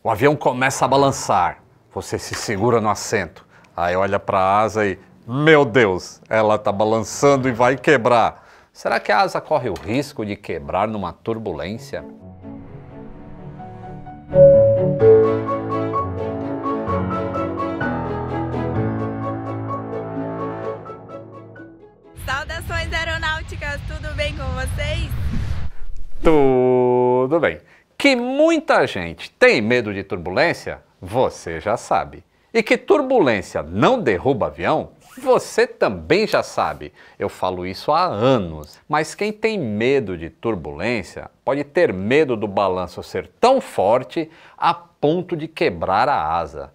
O avião começa a balançar. Você se segura no assento. Aí olha para a asa e, meu Deus, ela está balançando e vai quebrar. Será que a asa corre o risco de quebrar numa turbulência? Saudações aeronáuticas, tudo bem com vocês? Tudo bem. Que muita gente tem medo de turbulência, você já sabe. E que turbulência não derruba avião, você também já sabe. Eu falo isso há anos. Mas quem tem medo de turbulência pode ter medo do balanço ser tão forte a ponto de quebrar a asa.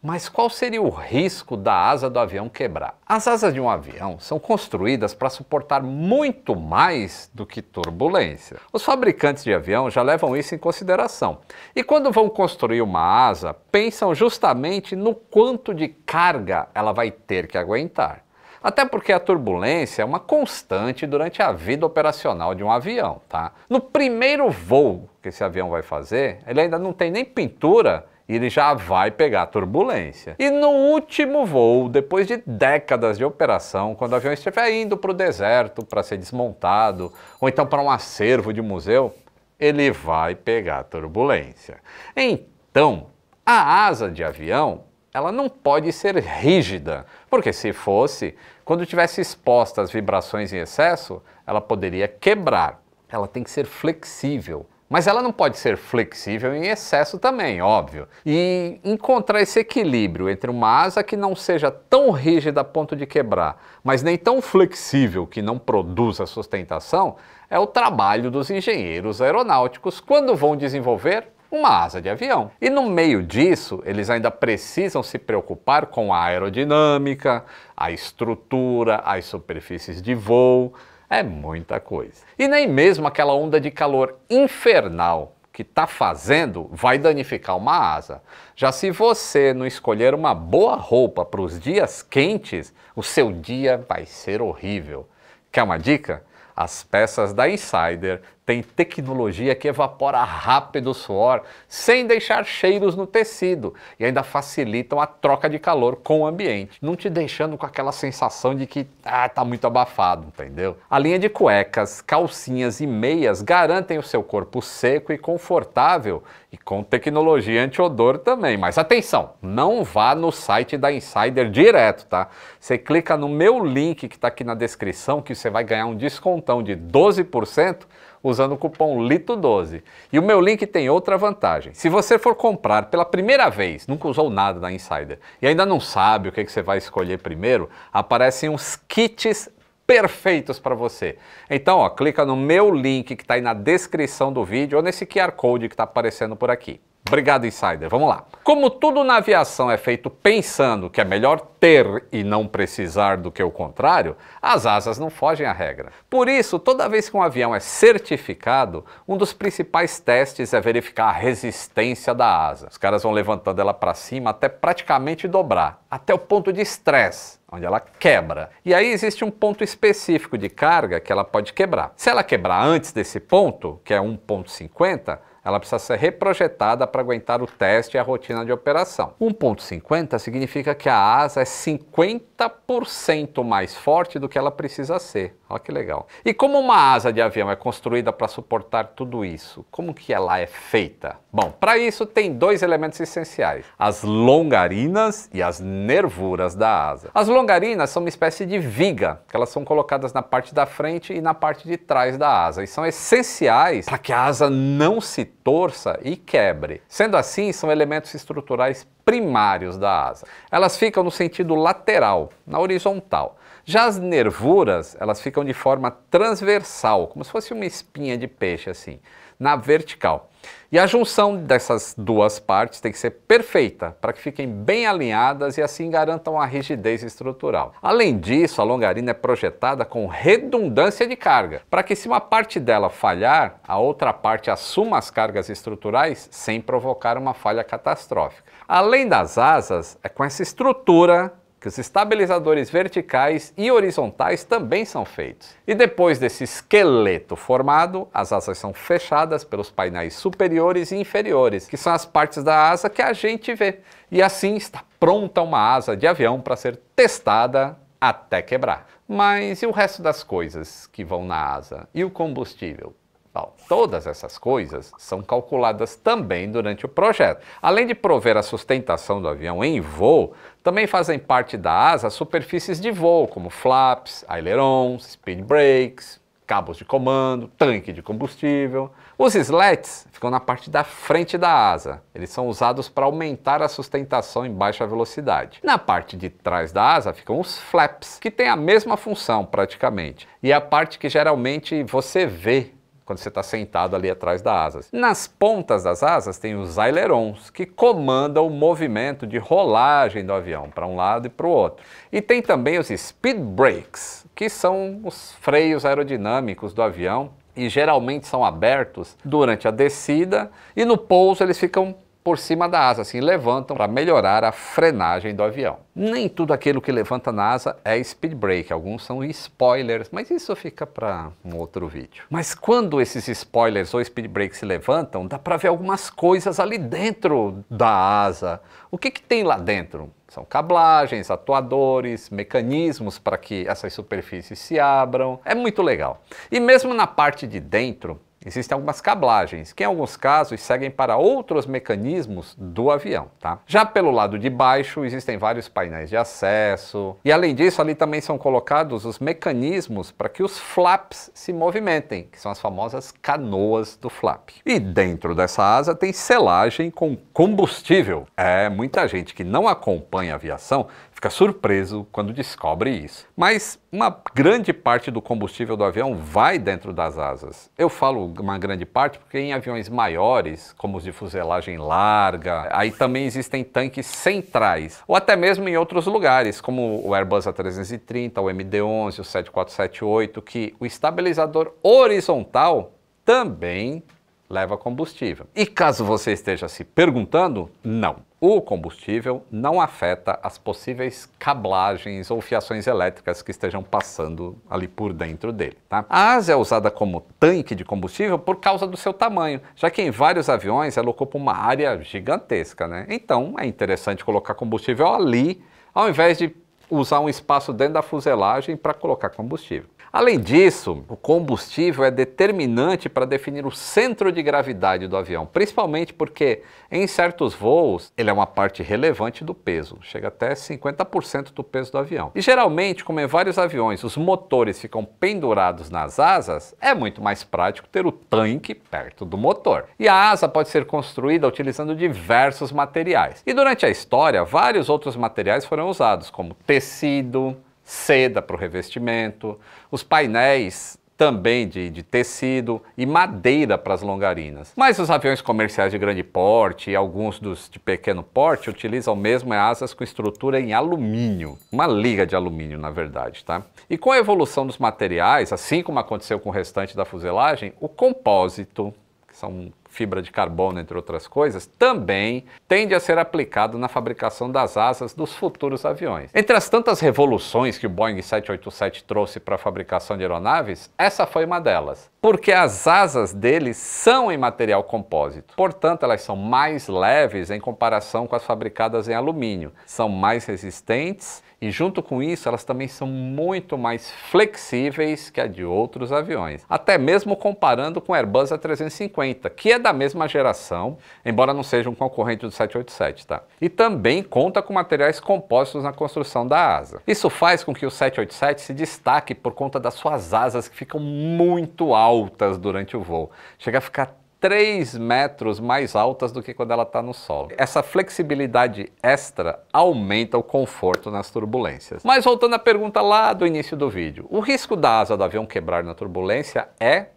Mas qual seria o risco da asa do avião quebrar? As asas de um avião são construídas para suportar muito mais do que turbulência. Os fabricantes de avião já levam isso em consideração. E quando vão construir uma asa, pensam justamente no quanto de carga ela vai ter que aguentar. Até porque a turbulência é uma constante durante a vida operacional de um avião, tá? No primeiro voo que esse avião vai fazer, ele ainda não tem nem pintura e ele já vai pegar turbulência. E no último voo, depois de décadas de operação, quando o avião estiver indo para o deserto para ser desmontado, ou então para um acervo de museu, ele vai pegar turbulência. Então, a asa de avião, ela não pode ser rígida, porque se fosse, quando tivesse exposta às vibrações em excesso, ela poderia quebrar. Ela tem que ser flexível. Mas ela não pode ser flexível em excesso também, óbvio. E encontrar esse equilíbrio entre uma asa que não seja tão rígida a ponto de quebrar, mas nem tão flexível que não produza sustentação, é o trabalho dos engenheiros aeronáuticos quando vão desenvolver uma asa de avião. E no meio disso, eles ainda precisam se preocupar com a aerodinâmica, a estrutura, as superfícies de voo. É muita coisa. E nem mesmo aquela onda de calor infernal que está fazendo vai danificar uma asa. Já se você não escolher uma boa roupa para os dias quentes, o seu dia vai ser horrível. Quer uma dica? As peças da Insider têm tecnologia que evapora rápido o suor sem deixar cheiros no tecido e ainda facilitam a troca de calor com o ambiente, não te deixando com aquela sensação de que tá muito abafado, entendeu? A linha de cuecas, calcinhas e meias garantem o seu corpo seco e confortável e com tecnologia anti-odor também. Mas atenção, não vá no site da Insider direto, tá? Você clica no meu link que está aqui na descrição que você vai ganhar um descontão de 12% usando o cupom LITO12. E o meu link tem outra vantagem. Se você for comprar pela primeira vez, nunca usou nada da Insider, e ainda não sabe o que você vai escolher primeiro, aparecem uns kits perfeitos para você. Então, ó, clica no meu link que está aí na descrição do vídeo ou nesse QR Code que está aparecendo por aqui. Obrigado, Insider. Vamos lá. Como tudo na aviação é feito pensando que é melhor ter e não precisar do que o contrário, as asas não fogem à regra. Por isso, toda vez que um avião é certificado, um dos principais testes é verificar a resistência da asa. Os caras vão levantando ela para cima até praticamente dobrar, até o ponto de estresse, onde ela quebra. E aí existe um ponto específico de carga que ela pode quebrar. Se ela quebrar antes desse ponto, que é 1,50, ela precisa ser reprojetada para aguentar o teste e a rotina de operação. 1,50 significa que a asa é 50% mais forte do que ela precisa ser. Olha que legal. E como uma asa de avião é construída para suportar tudo isso? Como que ela é feita? Bom, para isso tem dois elementos essenciais: as longarinas e as nervuras da asa. As longarinas são uma espécie de viga, que elas são colocadas na parte da frente e na parte de trás da asa, e são essenciais para que a asa não se torça e quebre. Sendo assim, são elementos estruturais primários da asa. Elas ficam no sentido lateral, na horizontal. Já as nervuras, elas ficam de forma transversal, como se fosse uma espinha de peixe assim, na vertical. E a junção dessas duas partes tem que ser perfeita para que fiquem bem alinhadas e assim garantam a rigidez estrutural. Além disso, a longarina é projetada com redundância de carga, para que se uma parte dela falhar, a outra parte assuma as cargas estruturais sem provocar uma falha catastrófica. Além das asas, é com essa estrutura que os estabilizadores verticais e horizontais também são feitos. E depois desse esqueleto formado, as asas são fechadas pelos painéis superiores e inferiores, que são as partes da asa que a gente vê. E assim está pronta uma asa de avião para ser testada até quebrar. Mas e o resto das coisas que vão na asa? E o combustível? Bom, todas essas coisas são calculadas também durante o projeto. Além de prover a sustentação do avião em voo, também fazem parte da asa superfícies de voo, como flaps, ailerons, speed brakes, cabos de comando, tanque de combustível. Os slats ficam na parte da frente da asa. Eles são usados para aumentar a sustentação em baixa velocidade. Na parte de trás da asa ficam os flaps, que têm a mesma função praticamente. E é a parte que geralmente você vê quando você está sentado ali atrás da asa. Nas pontas das asas tem os ailerons, que comandam o movimento de rolagem do avião para um lado e para o outro. E tem também os speed brakes, que são os freios aerodinâmicos do avião e geralmente são abertos durante a descida e no pouso eles ficam por cima da asa, assim, levantam para melhorar a frenagem do avião. Nem tudo aquilo que levanta na asa é speed brake, alguns são spoilers, mas isso fica para um outro vídeo. Mas quando esses spoilers ou speed brakes se levantam, dá para ver algumas coisas ali dentro da asa. O que tem lá dentro? São cablagens, atuadores, mecanismos para que essas superfícies se abram. É muito legal. E mesmo na parte de dentro, existem algumas cablagens, que em alguns casos seguem para outros mecanismos do avião, tá? Já pelo lado de baixo existem vários painéis de acesso e além disso ali também são colocados os mecanismos para que os flaps se movimentem, que são as famosas canoas do flap. E dentro dessa asa tem selagem com combustível. Muita gente que não acompanha a aviação fica surpreso quando descobre isso. Mas uma grande parte do combustível do avião vai dentro das asas. Eu falo uma grande parte porque em aviões maiores, como os de fuselagem larga, aí também existem tanques centrais, ou até mesmo em outros lugares, como o Airbus A330, o MD-11, o 7478, que o estabilizador horizontal também leva combustível. E caso você esteja se perguntando, não. O combustível não afeta as possíveis cablagens ou fiações elétricas que estejam passando ali por dentro dele, tá? A asa é usada como tanque de combustível por causa do seu tamanho, já que em vários aviões ela ocupa uma área gigantesca, né? Então é interessante colocar combustível ali, ao invés de usar um espaço dentro da fuselagem para colocar combustível. Além disso, o combustível é determinante para definir o centro de gravidade do avião, principalmente porque em certos voos ele é uma parte relevante do peso, chega até 50% do peso do avião. E geralmente, como em vários aviões os motores ficam pendurados nas asas, é muito mais prático ter o tanque perto do motor. E a asa pode ser construída utilizando diversos materiais. E durante a história, vários outros materiais foram usados, como tecido, seda para o revestimento, os painéis também de tecido e madeira para as longarinas. Mas os aviões comerciais de grande porte e alguns dos de pequeno porte utilizam mesmo asas com estrutura em alumínio, uma liga de alumínio na verdade, tá? E com a evolução dos materiais, assim como aconteceu com o restante da fuselagem, o compósito, que são fibra de carbono, entre outras coisas, também tende a ser aplicado na fabricação das asas dos futuros aviões. Entre as tantas revoluções que o Boeing 787 trouxe para a fabricação de aeronaves, essa foi uma delas, porque as asas deles são em material compósito. Portanto, elas são mais leves em comparação com as fabricadas em alumínio, são mais resistentes e junto com isso elas também são muito mais flexíveis que a de outros aviões, até mesmo comparando com o Airbus A350, que é da mesma geração, embora não seja um concorrente do 787, tá? E também conta com materiais compostos na construção da asa. Isso faz com que o 787 se destaque por conta das suas asas que ficam muito altas durante o voo. Chega a ficar 3 metros mais altas do que quando ela está no solo. Essa flexibilidade extra aumenta o conforto nas turbulências. Mas voltando à pergunta lá do início do vídeo, o risco da asa do avião quebrar na turbulência é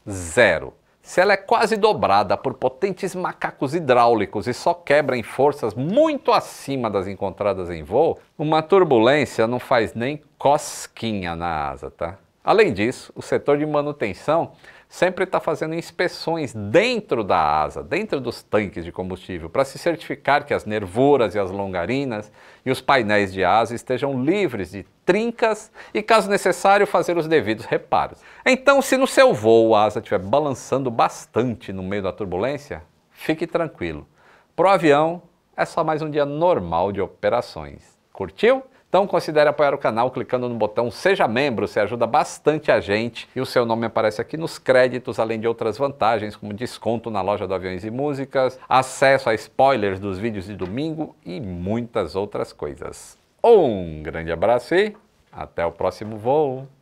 zero. Se ela é quase dobrada por potentes macacos hidráulicos e só quebra em forças muito acima das encontradas em voo, uma turbulência não faz nem cosquinha na asa, tá? Além disso, o setor de manutenção sempre está fazendo inspeções dentro da asa, dentro dos tanques de combustível, para se certificar que as nervuras e as longarinas e os painéis de asa estejam livres de trincas e, caso necessário, fazer os devidos reparos. Então, se no seu voo a asa estiver balançando bastante no meio da turbulência, fique tranquilo. Para o avião, é só mais um dia normal de operações. Curtiu? Então considere apoiar o canal clicando no botão Seja Membro, você ajuda bastante a gente e o seu nome aparece aqui nos créditos, além de outras vantagens como desconto na loja do Aviões e Músicas, acesso a spoilers dos vídeos de domingo e muitas outras coisas. Um grande abraço e até o próximo voo!